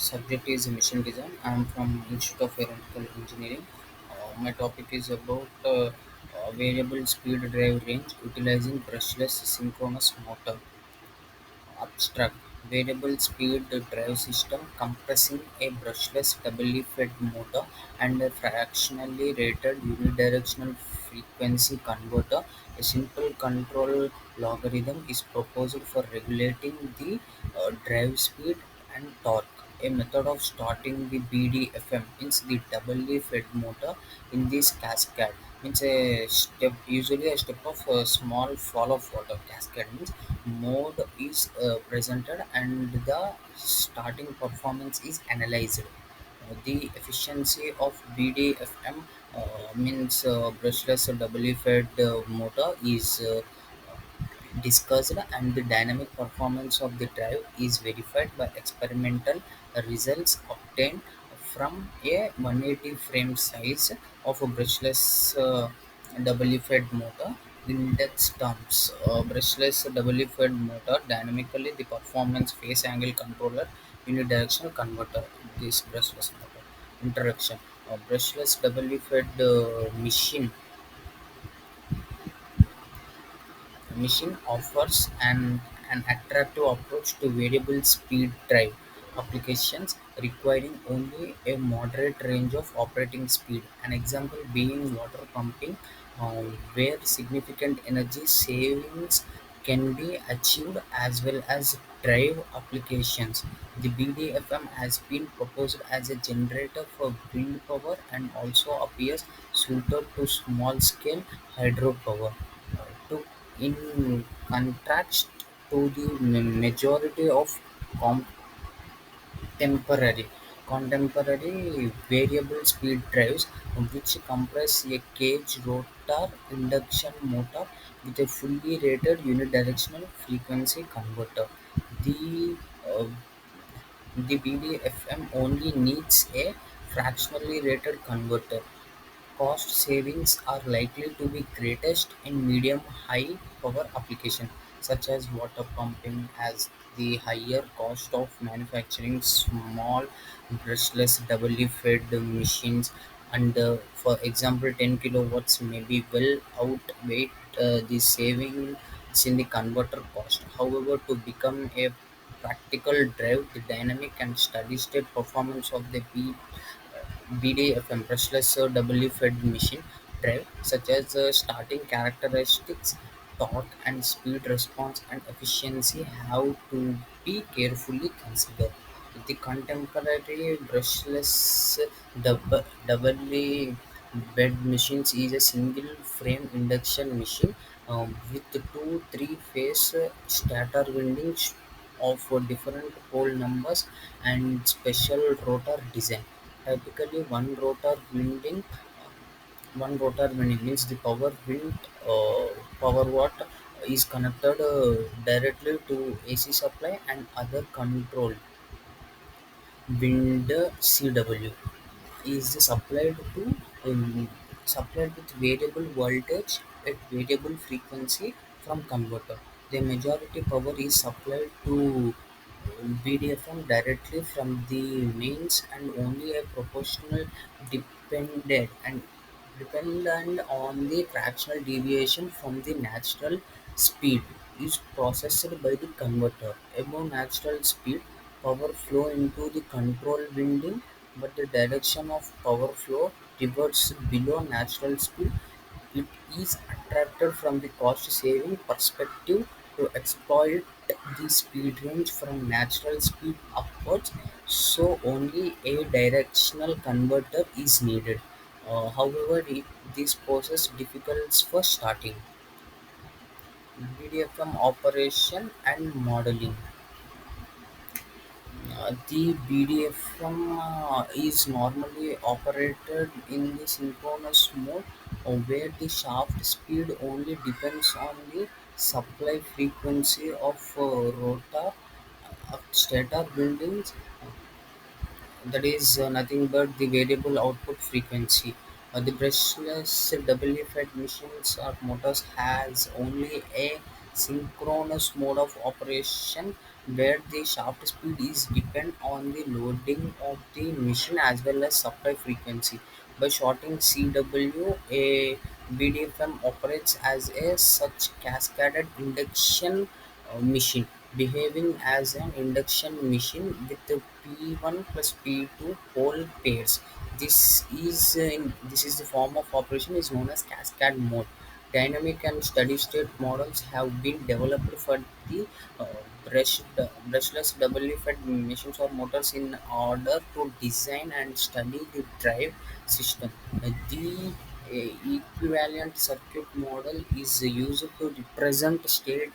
Subject is machine design. I'm from Institute of Aeronautical Engineering. My topic is about variable speed drive range utilizing brushless synchronous motor. Abstract: variable speed drive system compressing a brushless doubly fed motor and a fractionally rated unidirectional frequency converter. A simple control logarithm is proposed for regulating the drive speed and torque. A method of starting the BDFM means the doubly fed motor in this cascade means a step, usually a step of a small fall of water. Cascade means mode is presented and the starting performance is analyzed. The efficiency of BDFM means brushless doubly fed motor is discussed, and the dynamic performance of the drive is verified by experimental results obtained from a 180 frame size of a brushless doubly fed motor. Index terms: brushless doubly fed motor, dynamically the performance phase angle controller, unidirectional converter. This brushless motor. Introduction: brushless doubly fed machine offers an attractive approach to variable speed drive applications requiring only a moderate range of operating speed. An example being water pumping, where significant energy savings can be achieved, as well as drive applications. The BDFM has been proposed as a generator for wind power and also appears suited to small scale hydropower. To In contrast to the majority of contemporary contemporary variable speed drives, which compress a cage rotor induction motor with a fully rated unidirectional frequency converter. The uh, the BDFM only needs a fractionally rated converter. Cost savings are likely to be greatest in medium-high power applications, such as water pumping, as the higher cost of manufacturing small brushless doubly fed machines and, for example, 10 kilowatts may be well outweigh the savings in the converter cost. However, to become a practical drive, the dynamic and steady-state performance of the BDFM brushless doubly fed machine drive, such as starting characteristics, torque and speed response and efficiency, have to be carefully considered. The contemporary brushless doubly bed machines is a single frame induction machine with two three-phase stator windings of different pole numbers and special rotor design. Typically, one rotor winding means the power watt is connected directly to AC supply, and other control wind CW is um, supplied with variable voltage at variable frequency from converter. The majority power is supplied to BDFM directly from the mains, and only a proportional dependent and dependent on the fractional deviation from the natural speed is processed by the converter. Above natural speed, power flow into the control winding, but the direction of power flow reverts below natural speed. It is attracted from the cost-saving perspective to exploit the speed range from natural speed upwards, so only a directional converter is needed. However, this poses difficulties for starting BDFM operation and modeling. The BDFM is normally operated in the synchronous mode, where the shaft speed only depends on the supply frequency of rotor stator windings, that is nothing but the variable output frequency. The brushless doubly fed machines or motors has only a synchronous mode of operation, where the shaft speed is depend on the loading of the machine as well as supply frequency. By shorting CW, a BDFM operates as a such cascaded induction machine, behaving as an induction machine with the P1 plus P2 pole pairs. This is the form of operation is known as cascade mode. Dynamic and steady-state models have been developed for the uh, brushless double-fed machines or motors in order to design and study the drive system. The equivalent circuit model is used to represent state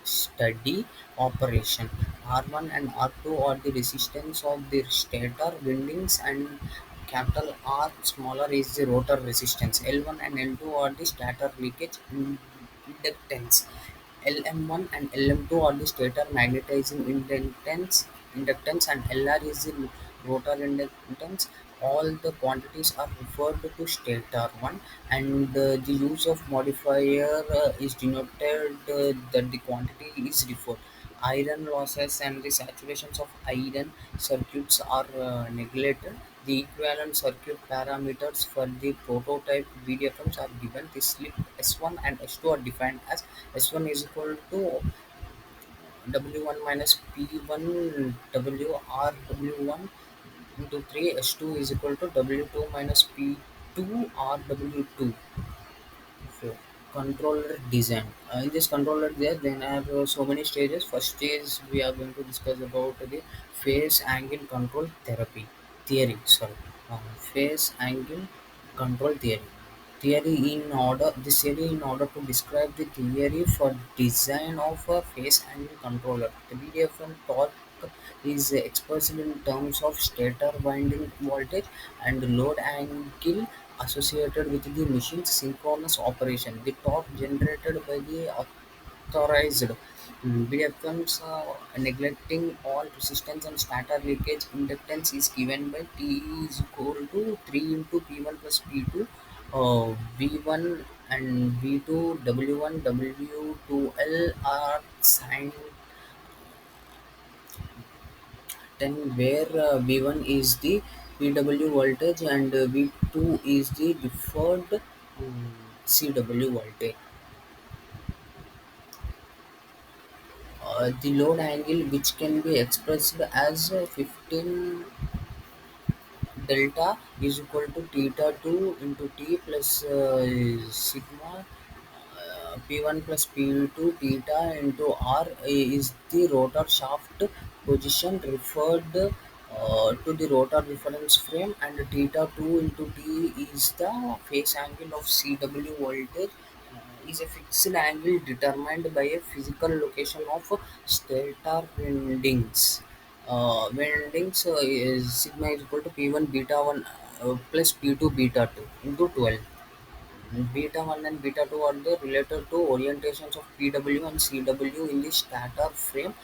steady operation. R1 and R2 are the resistance of the stator windings and capital R smaller is the rotor resistance. L1 and L2 are the stator leakage inductance. LM1 and LM2 are the stator magnetizing inductance and LR is the rotor inductance. All the quantities are referred to stator 1, and the use of modifier is denoted that the quantity is referred. Iron losses and the saturations of iron circuits are neglected. The equivalent circuit parameters for the prototype BDFMs are given. The slip S1 and S2 are defined as S1 is equal to W1 minus P1 W R W1 into 3. S2 is equal to W2 minus P2 R W2. So, controller design. In this controller, then I have so many stages. First stage we are going to discuss about the phase angle control therapy theory. Sorry, phase angle control theory. Theory in order to describe the theory for design of a phase angle controller. The BDFM torque is expressed in terms of stator winding voltage and load angle associated with the machine's synchronous operation. The torque generated by the authorized BDFMs neglecting all resistance and stator leakage inductance is given by T is equal to 3 into P1 plus P2 V1 and V2 W1 W2L are signed 10 where V1 is the PW voltage and V2 is the deferred CW voltage. The load angle which can be expressed as 15 delta is equal to theta 2 into T plus sigma P1 plus P2 theta into R is the rotor shaft position referred to the rotor reference frame, and theta 2 into T is the phase angle of CW voltage is a fixed angle determined by a physical location of stator windings. Windings is sigma is equal to P1 beta 1 plus P2 beta 2 into 12. Beta 1 and beta 2 are the related to orientations of PW and CW in the stator frame.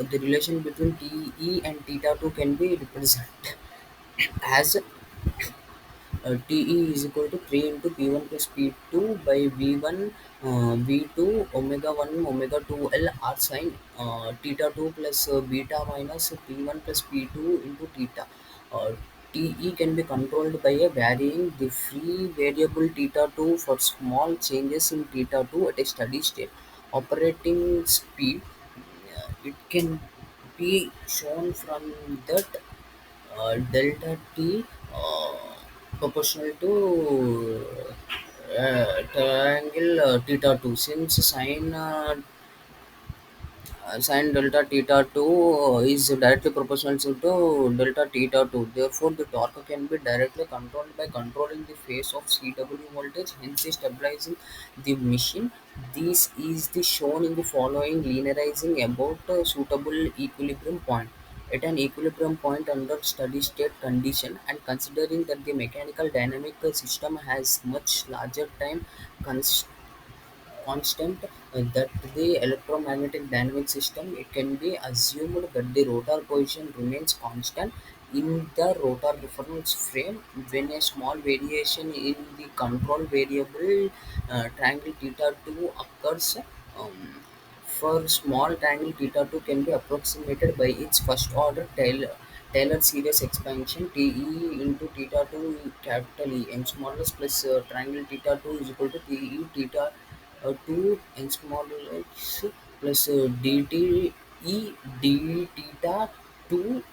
The relation between TE and theta 2 can be represented as TE is equal to 3 into P1 plus P2 by V1 V2 omega 1 omega 2 L R sin theta 2 plus beta minus P1 plus P2 into theta. Uh, TE can be controlled by a varying the free variable theta 2 for small changes in theta 2 at a steady state operating speed. It can be shown from that delta T proportional to triangle theta 2, since sin delta theta 2 is directly proportional to delta theta 2. Therefore, the torque can be directly controlled by controlling the phase of CW voltage, hence stabilizing the machine. This is the shown in the following linearizing about a suitable equilibrium point. At an equilibrium point under steady state condition, and considering that the mechanical dynamic system has much larger time constant that the electromagnetic dynamic system, it can be assumed that the rotor position remains constant in the rotor reference frame when a small variation in the control variable triangle theta 2 occurs. Um, For small triangle theta 2 can be approximated by its first order Taylor series expansion Te into theta 2 capital E n smallest plus triangle theta 2 is equal to Te theta 2 n smallest plus dt E d theta 2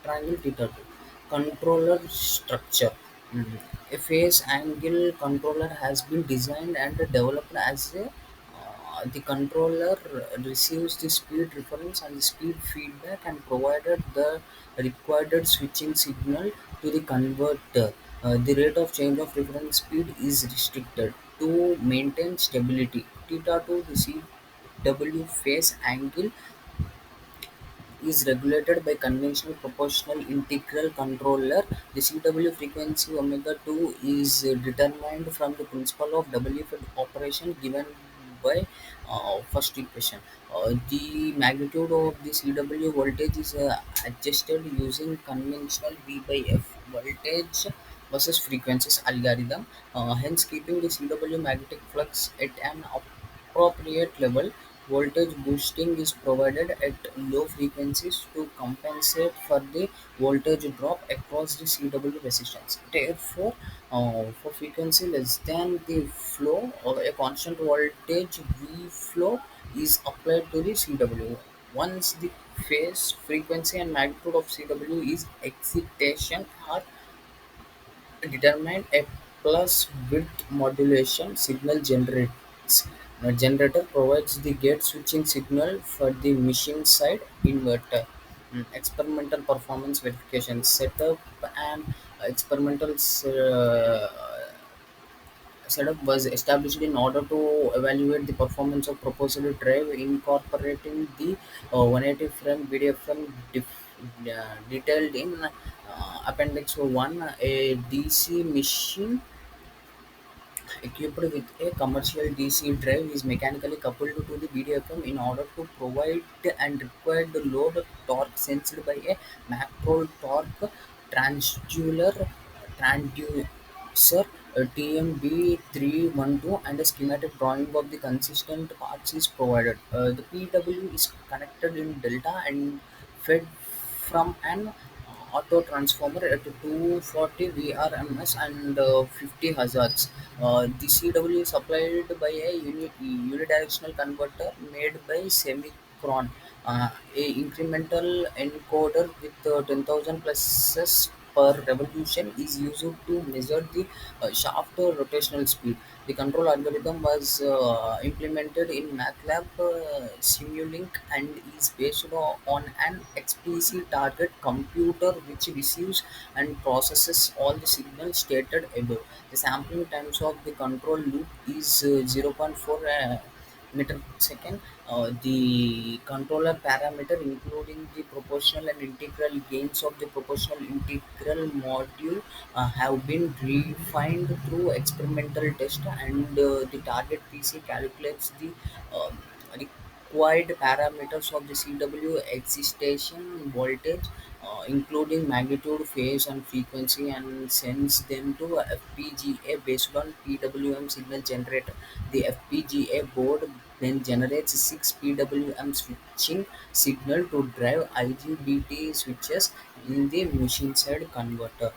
triangle theta 2. Controller structure. A phase angle controller has been designed and developed as a the controller receives the speed reference and the speed feedback and provided the required switching signal to the converter. The rate of change of reference speed is restricted to maintain stability. Theta to the CW phase angle is regulated by conventional proportional integral controller. The CW frequency omega 2 is determined from the principle of W fed operation given by first equation. The magnitude of the CW voltage is adjusted using conventional V by F voltage versus frequencies algorithm, hence keeping the CW magnetic flux at an appropriate level. Voltage boosting is provided at low frequencies to compensate for the voltage drop across the CW resistance. Therefore, for frequency less than the flow, a constant voltage V flow is applied to the CW. Once the phase, frequency, and magnitude of CW is excitation are determined, a pulse-width modulation signal generates. The generator provides the gate switching signal for the machine-side inverter. Experimental performance verification setup and experimental setup was established in order to evaluate the performance of proposed drive incorporating the 180 frame BDFM detailed in Appendix 1. A DC machine equipped with a commercial DC drive is mechanically coupled to the BDFM in order to provide and required load torque sensed by a macro torque transducer transducer TMB312, and a schematic drawing of the consistent parts is provided. The PW is connected in delta and fed from an auto transformer at 240 VRMS and 50 Hz. The CW is supplied by a unidirectional converter made by Semicron, a incremental encoder with 10,000 pulses per revolution is used to measure the shaft rotational speed. The control algorithm was implemented in MATLAB Simulink and is based on an explicit target computer which receives and processes all the signals stated above. The sampling times of the control loop is zero point 0.4 meter per second. The controller parameter, including the proportional and integral gains of the proportional integral module, have been refined through experimental test, and the target PC calculates the um, required parameters of the CW excitation voltage, including magnitude, phase, and frequency, and sends them to a FPGA based on PWM signal generator. The FPGA board then generates six PWM switching signal to drive IGBT switches in the machine-side converter.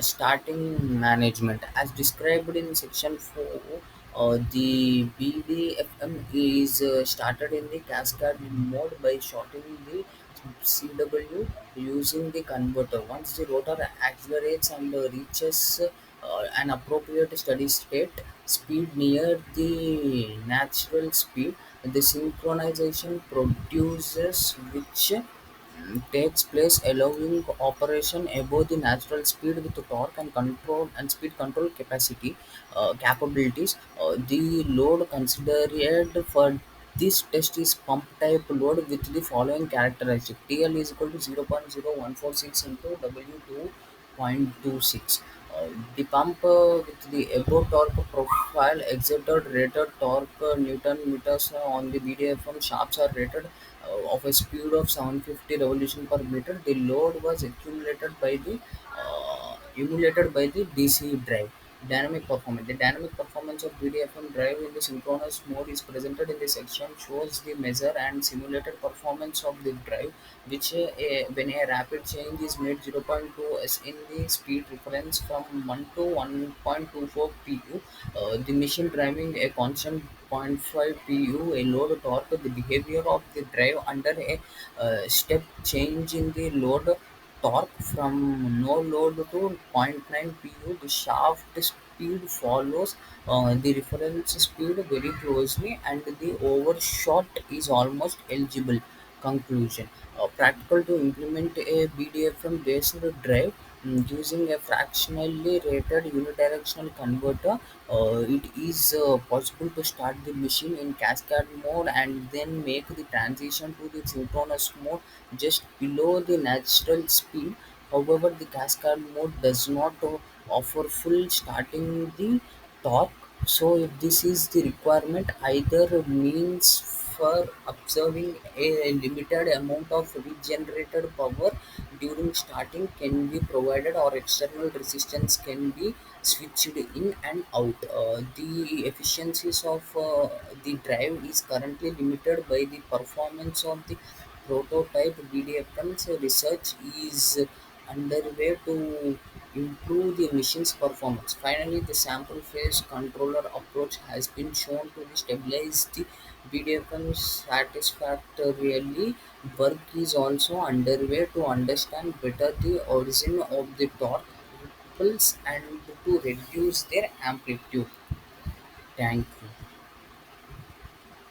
Starting management, as described in section 4, the BDFM is started in the cascade mode by shorting the CW using the converter. Once the rotor accelerates and reaches an appropriate steady state speed near the natural speed, the synchronization produces which takes place, allowing operation above the natural speed with torque and control and speed control capabilities. The load considered for this test is pump type load with the following characteristic: TL is equal to 0.0146 into W2.26. The pump with the above torque profile exerted rated torque Newton meters on the BDFM shafts are rated of a speed of 750 revolution per meter. The load was accumulated by the emulated by the DC drive. Dynamic performance. The dynamic performance of BDFM drive in the synchronous mode is presented in this section. Shows the measure and simulated performance of the drive, which when a rapid change is made 0.2 s in the speed reference from 1 to 1.24 pu, the machine driving a constant 0.5 pu, a load torque, the behavior of the drive under a step change in the load torque from no load to zero point 0.9 pu. The shaft speed follows the reference speed very closely, and the overshot is almost eligible. Conclusion: practical to implement a BDFM based drive using a fractionally rated unidirectional converter. It is possible to start the machine in cascade mode and then make the transition to the synchronous mode just below the natural speed. However, the cascade mode does not offer full starting the torque. So, if this is the requirement, either means for observing a limited amount of regenerated power during starting can be provided, or external resistance can be switched in and out. The efficiencies of the drive is currently limited by the performance of the prototype. BDFM's research is underway to improve the machine's performance. Finally, the sample phase controller approach has been shown to stabilize the BDFM satisfactorily. Work is also underway to understand better the origin of the torque ripples and to reduce their amplitude. Thank